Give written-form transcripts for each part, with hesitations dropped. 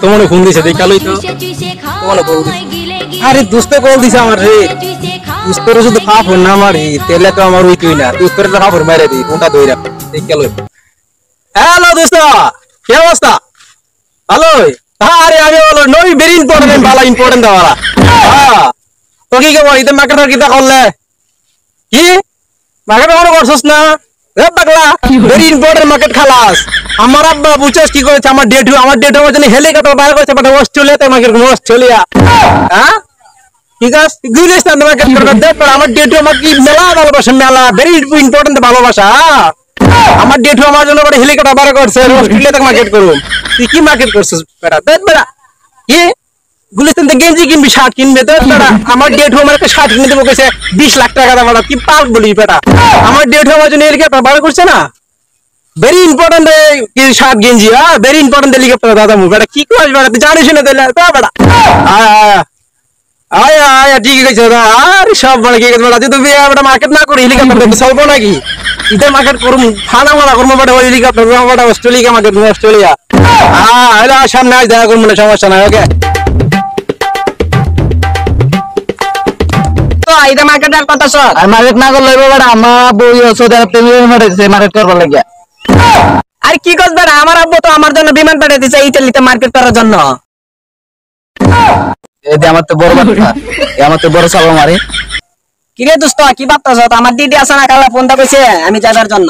তোমার ফোন দিছে দেখালই তো তোমার কল দিছে আরে দোস্ত কল দিছে আমার রে দোস্তর শুধু পা ফোন না মারি তেলে তো আমার উইতই না দোস্তর তো পা ফোন মারে দি কোনটা দইরা দেখালই হ্যালো দোস্ত কি অবস্থা ভালো আরে আমি বলো নই ভেরি ইম্পর্টেন্ট বালা ইম্পর্টেন্ট দাওয়ালা হ্যাঁ তো কি কব ইতে মার্কেটার কিটা করলে কি মার্কেট মনে করছস না এ পাগলা ভেরি ইম্পর্টেন্ট মার্কেট খালাস আমার আব্বা বুঝছস কি করেছে আমার ডেট আমার জন্য হেলিকপ্টার বাইরে করেছে বাট অস্ট্রেলিয়াতে মার্কেট অস্ট্রেলিয়া হ্যাঁ ঠিক আছে গুলিস না মার্কেট করে দে পর আমার ডেট আমার কি মেলা ভালোবাসা মেলা ভেরি ইম্পর্টেন্ট ভালোবাসা আমার ডেট আমার জন্য বড় হেলিকপ্টার বাইরে করেছে অস্ট্রেলিয়াতে মার্কেট করব তুই কি মার্কেট করছিস বেটা দেখ বেটা কি গুলিস্তান থেকে গেঞ্জি কিনবি শার্ট কিনবে তো বেটা আমার ডেট আমার একটা শার্ট কিনে দেবো কইছে 20 লাখ টাকা দাম কি পাল বলি বেটা আমার ডেট আমার জন্য হেলিকপ্টার বাইরে করছে না ভেরি ইম্পর্টেন্ট শার্ট গেঞ্জি ভেরি ইম্পর্টেন্ট হেলিকপ্টার দাদা মু বেটা কি কইছ বেটা তুই জানিস না তাহলে তো বেটা আয় আয় ঠিক আছে আরে সব বড় কি বেটা তুই বেটা মার্কেট না করে হেলিকপ্টার তো চলবো নাকি ইধর মার্কেট করুম ফানা মারা করব বেটা হেলিকপ্টার বেটা অস্ট্রেলিয়া মার্কেট অস্ট্রেলিয়া হ্যাঁ সামনে আজ দেখা করব না সমস্যা নাই ওকে তো আইদা মার্কেটের কথা সর আর মার্কেট না করলে বেটা আমার বই সৌদি আরব প্রিমিয়ার মার্কেটে মার্কেট করবার লাগিয়া আর কি কস বেটা আমার আব্বু তো আমার জন্য বিমান পাঠিয়ে দিয়েছে ইতালিতে মার্কেট করার জন্য এই আমার তো বড় কথা আমার তো বড় সালাম মারে কি রে দোস্ত কি ভাবতাছ আমার দিদি আছে না কালা ফোনটা কইছে আমি যাবার জন্য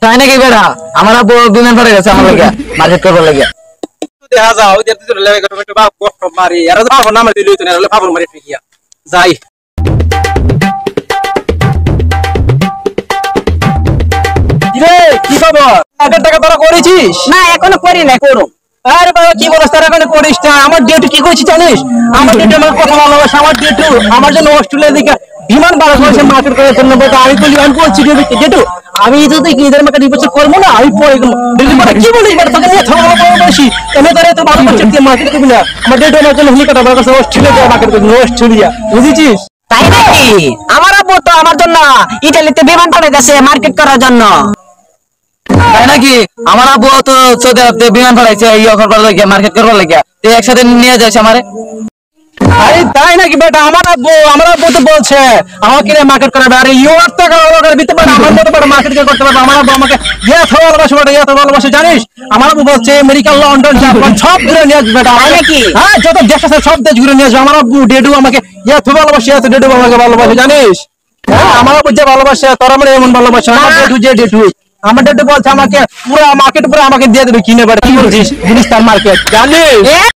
তাই নাকি বেটা আমার আব্বু বিমান পাঠিয়ে গেছে আমার লাগিয়া মার্কেট করবার লাগিয়া দেখা যাও ওই দিতে লেগে একটু বাপ কষ্ট মারি আর তো বাপ নাম দিলই তো না বাপ মারি ঠিকিয়া যাই রে কি খবর আগের টাকা তোরা করেছিস না এখনো করি না করো আরে বাবা কি বলছ তোরা এখনো করিস না আমার ডেট কি কইছিস জানিস আমার ডেট আমার কথা ভালোবাসা আমার ডেট আমার জন্য অস্ট্রেলিয়া থেকে বিমান ভাড়া করেছে মার্কেট করার জন্য বলতে আমি বলছি ডেট আমি যদি কি এদের মার্কেট রিপোর্ট করব না আমি পড়ে গেল দিদি বড় কি বলিস বড় তোকে নিয়ে থামা বলছি এনে ধরে তো ভালো করছিস তুই মার্কেট করবি না আমার ডেট আমার জন্য হেলিকপ্টার ভাড়া করেছে অস্ট্রেলিয়া মার্কেট করবি অস্ট্রেলিয়া বুঝিছিস তাই নাকি আমার আব্বু তো আমার জন্য ইতালিতে বিমান পাঠিয়ে গেছে মার্কেট করার জন্য তাই নাকি আমার আব্বু তো সৌদি আরবে বিমান পাঠাইছে ইয়া করবার লাগিয়া মার্কেট করবার লাগিয়া তুই একসাথে নিয়ে যাস আমারে আরে তাই নাকি বেটা আমার আব্বু তো বলছে আমাকে নিয়ে মার্কেট করাবে আরে ইউর টাকা লাগার দিতে পারে আমার মতো বড় মার্কেট করতে পারবে আমার আব্বু আমাকে এত ভালোবাসে বেটা এত ভালোবাসে জানিস আমার আব্বু বলছে আমেরিকা লন্ডন জাপান সব ঘুরে নিয়ে আসবে বেটা তাই নাকি হ্যাঁ যত দেশ আছে সব দেশ ঘুরে নিয়ে আসবে আমার আব্বু ডেডু আমাকে এত ভালোবাসে এত ডেডু আমাকে ভালোবাসে জানিস হ্যাঁ আমার আব্বু যে ভালোবাসে তোর আমার এমন ভালোবাসে আমার ডেডু যে ডেডু আমার ডেডু বলছে আমাকে পুরো মার্কেট পুরো আমাকে দিয়ে দেবে কিনে বেটা কি বলছিস জিনিস তার মার্কেট জানিস